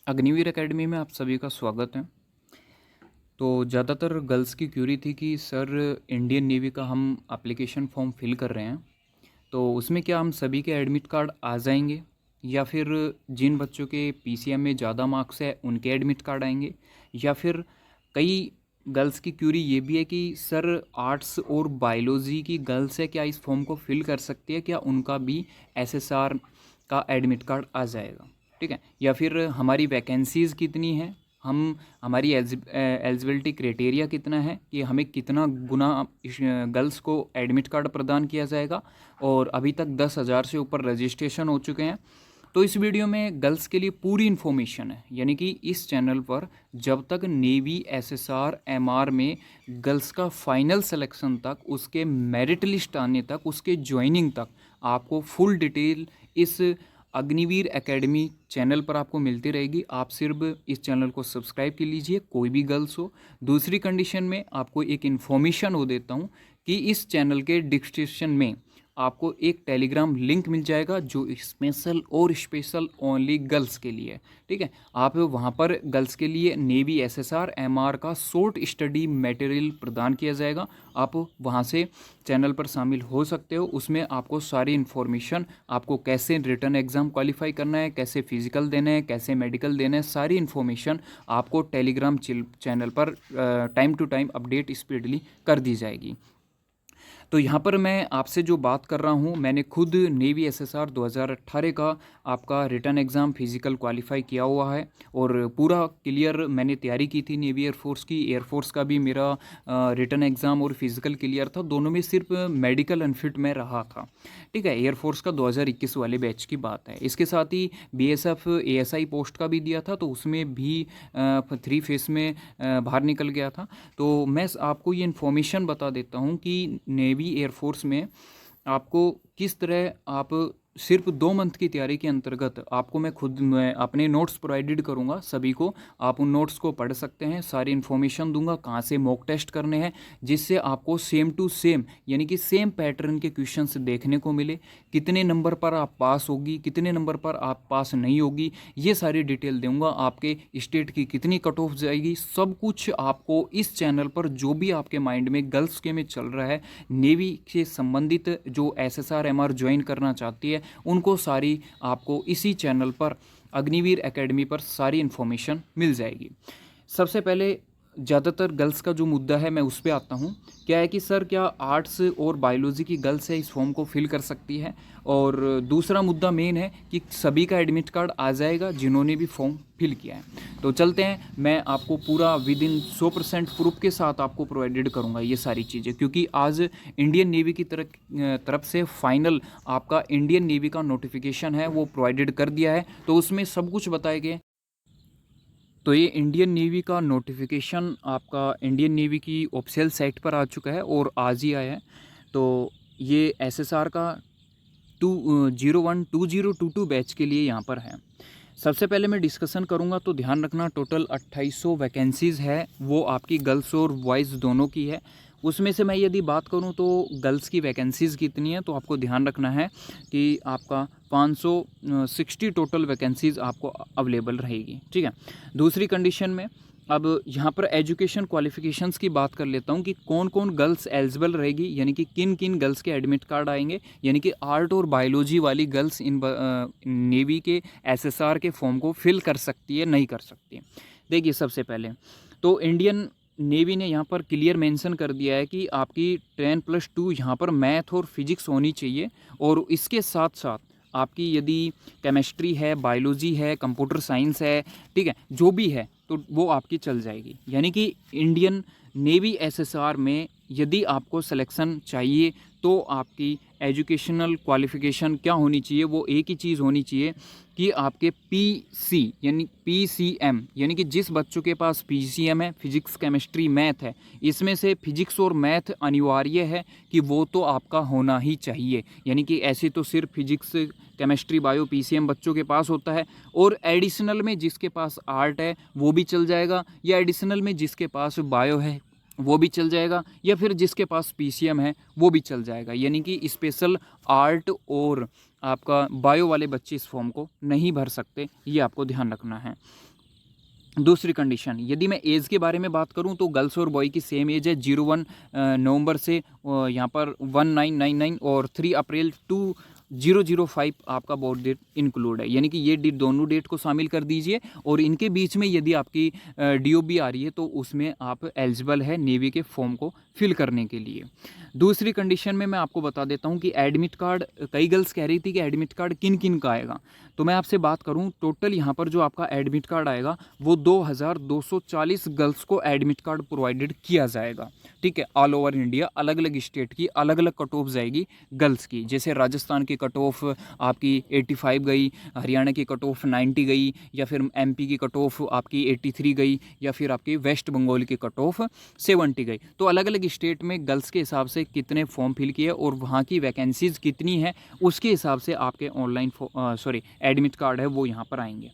Agniveer academy में आप सभी का स्वागत है। तो ज़्यादातर गर्ल्स की क्यूरी थी कि सर इंडियन नेवी का हम एप्लीकेशन फॉर्म फिल कर रहे हैं, तो उसमें क्या हम सभी के एडमिट कार्ड आ जाएंगे या फिर जिन बच्चों के पीसीएम में ज़्यादा मार्क्स है उनके एडमिट कार्ड आएंगे, या फिर कई गर्ल्स की क्यूरी ये भी है कि सर आर्ट्स और बायोलॉजी की गर्ल्स है क्या इस फॉर्म को फिल कर सकती है, क्या उनका भी एसएसआर का एडमिट कार्ड आ जाएगा। ठीक है, या फिर हमारी वैकेंसीज़ कितनी हैं, हम हमारी एलिजिबिलिटी क्राइटेरिया कितना है कि हमें कितना गुना गर्ल्स को एडमिट कार्ड प्रदान किया जाएगा, और अभी तक 10,000 से ऊपर रजिस्ट्रेशन हो चुके हैं। तो इस वीडियो में गर्ल्स के लिए पूरी इन्फॉर्मेशन है, यानी कि इस चैनल पर जब तक नेवी एसएसआर एमआर में गर्ल्स का फाइनल सिलेक्शन तक, उसके मेरिट लिस्ट आने तक, उसके ज्वाइनिंग तक आपको फुल डिटेल इस अग्निवीर एकेडमी चैनल पर आपको मिलती रहेगी। आप सिर्फ इस चैनल को सब्सक्राइब कर लीजिए, कोई भी गर्ल्स हो। दूसरी कंडीशन में आपको एक इन्फॉर्मेशन हो देता हूँ कि इस चैनल के डिस्क्रिप्शन में आपको एक टेलीग्राम लिंक मिल जाएगा जो स्पेशल ओनली गर्ल्स के लिए। ठीक है, आप वहाँ पर गर्ल्स के लिए नेवी एसएसआर एमआर का शॉर्ट स्टडी मटेरियल प्रदान किया जाएगा। आप वहाँ से चैनल पर शामिल हो सकते हो। उसमें आपको सारी इन्फॉर्मेशन, आपको कैसे रिटर्न एग्ज़ाम क्वालिफाई करना है, कैसे फिजिकल देना है, कैसे मेडिकल देना है, सारी इन्फॉर्मेशन आपको टेलीग्राम चैनल पर time to time update speedily कर दी जाएगी। तो यहाँ पर मैं आपसे जो बात कर रहा हूँ, मैंने खुद नेवी एसएसआर 2018 का आपका रिटर्न एग्ज़ाम फिज़िकल क्वालिफाई किया हुआ है और पूरा क्लियर मैंने तैयारी की थी नेवी एयरफोर्स की। एयरफोर्स का भी मेरा रिटर्न एग्ज़ाम और फिज़िकल क्लियर था, दोनों में सिर्फ मेडिकल अनफिट में रहा था। ठीक है, एयरफोर्स का 2021 वाले बैच की बात है। इसके साथ ही बीएसएफ एएसआई पोस्ट का भी दिया था, तो उसमें भी 3 फेस में बाहर निकल गया था। तो मैं आपको ये इन्फॉर्मेशन बता देता हूँ कि नेवी एयरफोर्स में आपको किस तरह आप सिर्फ 2 मंथ की तैयारी के अंतर्गत आपको मैं अपने नोट्स प्रोवाइडेड करूँगा सभी को। आप उन नोट्स को पढ़ सकते हैं, सारी इन्फॉर्मेशन दूंगा कहाँ से मॉक टेस्ट करने हैं, जिससे आपको सेम टू सेम यानी कि सेम पैटर्न के क्वेश्चंस देखने को मिले। कितने नंबर पर आप पास होगी, कितने नंबर पर आप पास नहीं होगी, ये सारी डिटेल दूंगा। आपके स्टेट की कितनी कट ऑफ जाएगी, सब कुछ आपको इस चैनल पर जो भी आपके माइंड में गर्ल्स के में चल रहा है, नेवी से संबंधित जो एसएसआर एमआर ज्वाइन करना चाहती है, उनको सारी आपको इसी चैनल पर अग्निवीर एकेडमी पर सारी इन्फॉर्मेशन मिल जाएगी। सबसे पहले ज़्यादातर गर्ल्स का जो मुद्दा है मैं उस पर आता हूँ। क्या है कि सर क्या आर्ट्स और बायोलॉजी की गर्ल्स है इस फॉर्म को फिल कर सकती है, और दूसरा मुद्दा मेन है कि सभी का एडमिट कार्ड आ जाएगा जिन्होंने भी फॉर्म फिल किया है। तो चलते हैं, मैं आपको पूरा विद इन 100% प्रूफ के साथ आपको प्रोवाइडेड करूंगा ये सारी चीज़ें, क्योंकि आज इंडियन नेवी की तरफ से फाइनल आपका इंडियन नेवी का नोटिफिकेशन है वो प्रोवाइडेड कर दिया है, तो उसमें सब कुछ बताए गए। तो ये इंडियन नेवी का नोटिफिकेशन आपका इंडियन नेवी की ऑफिशियल साइट पर आ चुका है और आज ही आया है। तो ये एसएसआर का 2022 बैच के लिए यहाँ पर है। सबसे पहले मैं डिस्कशन करूँगा, तो ध्यान रखना टोटल 2800 वैकेंसीज़ है, वो आपकी गर्ल्स और बॉयज़ दोनों की है। उसमें से मैं यदि बात करूं तो गर्ल्स की वैकेंसीज़ कितनी है, तो आपको ध्यान रखना है कि आपका 560 टोटल वैकेंसीज़ आपको अवेलेबल रहेगी। ठीक है, दूसरी कंडीशन में अब यहाँ पर एजुकेशन क्वालिफिकेशंस की बात कर लेता हूँ कि कौन कौन गर्ल्स एलिजिबल रहेगी, यानी कि किन किन गर्ल्स के एडमिट कार्ड आएंगे, यानी कि आर्ट और बायोलॉजी वाली गर्ल्स इन नेवी के एसएसआर के फॉर्म को फिल कर सकती है, नहीं कर सकती। देखिए, सबसे पहले तो इंडियन नेवी ने यहाँ पर क्लियर मेंशन कर दिया है कि आपकी 10+2 यहाँ पर मैथ और फिजिक्स होनी चाहिए, और इसके साथ साथ आपकी यदि केमिस्ट्री है, बायोलॉजी है, कंप्यूटर साइंस है, ठीक है, जो भी है तो वो आपकी चल जाएगी। यानी कि इंडियन नेवी एसएसआर में यदि आपको सिलेक्शन चाहिए तो आपकी एजुकेशनल क्वालिफिकेशन क्या होनी चाहिए, वो एक ही चीज़ होनी चाहिए कि आपके पीसी यानी पीसीएम, यानी कि जिस बच्चों के पास पीसीएम है, फिजिक्स केमिस्ट्री मैथ है, इसमें से फिजिक्स और मैथ अनिवार्य है कि वो तो आपका होना ही चाहिए। यानी कि ऐसे तो सिर्फ फिजिक्स केमिस्ट्री बायो पीसीएम बच्चों के पास होता है, और एडिशनल में जिसके पास आर्ट है वो भी चल जाएगा, या एडिशनल में जिसके पास बायो है वो भी चल जाएगा, या फिर जिसके पास पीसीएम है वो भी चल जाएगा। यानी कि स्पेशल आर्ट और आपका बायो वाले बच्चे इस फॉर्म को नहीं भर सकते, ये आपको ध्यान रखना है। दूसरी कंडीशन, यदि मैं एज के बारे में बात करूं तो गर्ल्स और बॉय की सेम एज है। 01 नवंबर से यहाँ पर 1999 और 3 अप्रैल 2005 आपका बर्थ डेट इंक्लूड है, यानी कि ये डेट, दोनों डेट को शामिल कर दीजिए। और इनके बीच में यदि आपकी DOB आ रही है तो उसमें आप एलिजिबल है नेवी के फॉर्म को फिल करने के लिए। दूसरी कंडीशन में मैं आपको बता देता हूं कि एडमिट कार्ड, कई गर्ल्स कह रही थी कि एडमिट कार्ड किन किन का आएगा, तो मैं आपसे बात करूं टोटल यहाँ पर जो आपका एडमिट कार्ड आएगा वो 2240 गर्ल्स को एडमिट कार्ड प्रोवाइडेड किया जाएगा। ठीक है, ऑल ओवर इंडिया, अलग अलग स्टेट की अलग अलग कट ऑफ जाएगी गर्ल्स की। जैसे राजस्थान की कट ऑफ आपकी 85 गई, हरियाणा की कट ऑफ 90 गई, या फिर MP की कट ऑफ आपकी 83 गई, या फिर आपकी वेस्ट बंगाल की कट ऑफ 70 गई। तो अलग अलग स्टेट में गर्ल्स के हिसाब से कितने फॉर्म फिल किए और वहाँ की वैकेंसीज कितनी है, उसके हिसाब से आपके ऑनलाइन एडमिट कार्ड है वो यहाँ पर आएंगे।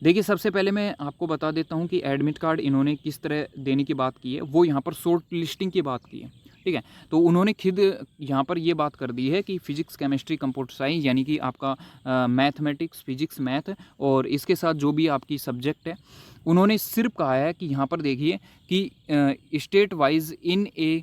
देखिए, सबसे पहले मैं आपको बता देता हूँ कि एडमिट कार्ड इन्होंने किस तरह देने की बात की है। वो यहाँ पर शॉर्ट लिस्टिंग की बात की है। ठीक है, तो उन्होंने खुद यहाँ पर ये बात कर दी है कि फिजिक्स, केमिस्ट्री, कंप्यूटर साइंस, यानी कि आपका मैथमेटिक्स, फिजिक्स, मैथ और इसके साथ जो भी आपकी सब्जेक्ट है, उन्होंने सिर्फ कहा है कि यहाँ पर देखिए कि state wise in A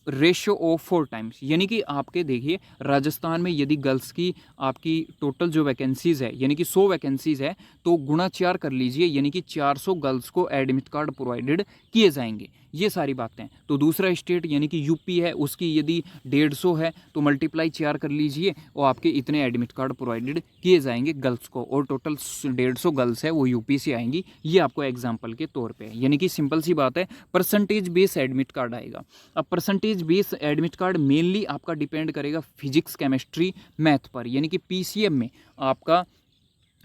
ratio of 4 times, यानी कि आपके देखिए राजस्थान में यदि गर्ल्स की आपकी टोटल जो वैकेंसीज़ है, यानी कि 100 वैकेंसीज़ है, तो गुणा 4 कर लीजिए, यानी कि 400 गर्ल्स को एडमिट कार्ड प्रोवाइडेड किए जाएंगे। ये सारी बातें। तो दूसरा स्टेट यानी कि यूपी है, उसकी यदि 150 है तो मल्टीप्लाई 4 कर लीजिए और आपके इतने एडमिट कार्ड प्रोवाइडेड किए जाएंगे गर्ल्स को, और टोटल 150 गर्ल्स है वो यूपी से आएंगी। ये आपको एग्जाम्पल के तौर पे है, यानी कि सिंपल सी बात है, परसेंटेज बेस एडमिट कार्ड आएगा। अब percentage base admit card mainly आपका डिपेंड करेगा फिजिक्स, केमिस्ट्री, मैथ पर, यानी कि PCM में आपका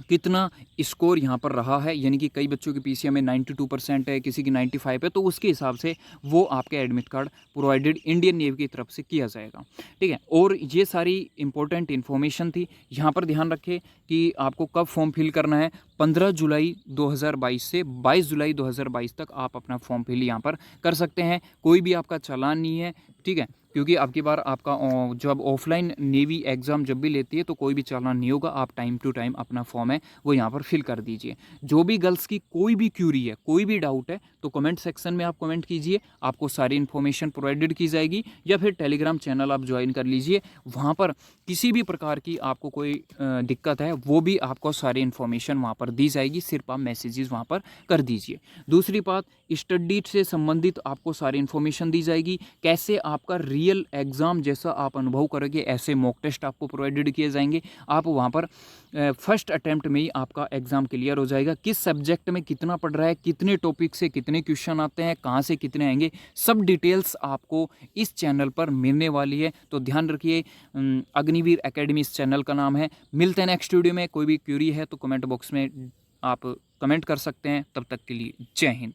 कितना स्कोर यहाँ पर रहा है। यानी कि कई बच्चों की PCM में 92% है, किसी की 95 है, तो उसके हिसाब से वो आपके admit card provided Indian navy की तरफ से किया जाएगा। ठीक है, और ये सारी इंपॉर्टेंट इन्फॉर्मेशन थी। यहाँ पर ध्यान रखें कि आपको कब फॉर्म फिल करना है। 15 जुलाई 2022 से 22 जुलाई 2022 तक आप अपना फॉर्म फिल यहाँ पर कर सकते हैं। कोई भी आपका चालान नहीं है। ठीक है, क्योंकि अब की बार आपका जब ऑफलाइन नेवी एग्ज़ाम जब भी लेती है तो कोई भी चालान नहीं होगा। आप टाइम टू टाइम अपना फॉर्म है वो यहाँ पर फिल कर दीजिए। जो भी गर्ल्स की कोई भी क्यूरी है, कोई भी डाउट है, तो कमेंट सेक्शन में आप कमेंट कीजिए, आपको सारी इन्फॉर्मेशन प्रोवाइडेड की जाएगी। या फिर टेलीग्राम चैनल आप ज्वाइन कर लीजिए, वहाँ पर किसी भी प्रकार की आपको कोई दिक्कत है वो भी आपको सारी इन्फॉर्मेशन वहाँ पर दी जाएगी। सिर्फ आप मैसेजेस वहाँ पर कर दीजिए। दूसरी बात, स्टडी से संबंधित आपको सारी इन्फॉर्मेशन दी जाएगी। कैसे आपका रियल एग्ज़ाम जैसा आप अनुभव करोगे, ऐसे मॉक टेस्ट आपको प्रोवाइडेड किए जाएंगे। आप वहाँ पर फर्स्ट अटैम्प्ट में ही आपका एग्ज़ाम क्लियर हो जाएगा। किस सब्जेक्ट में कितना पढ़ रहा है, कितने टॉपिक से कितने क्वेश्चन आते हैं, कहाँ से कितने आएंगे, सब डिटेल्स आपको इस चैनल पर मिलने वाली है। तो ध्यान रखिए, अग्निवीर एकेडमी इस चैनल का नाम है। मिलते हैं नेक्स्ट वीडियो में। कोई भी क्यूरी है तो कमेंट बॉक्स में आप कमेंट कर सकते हैं। तब तक के लिए जय हिंद।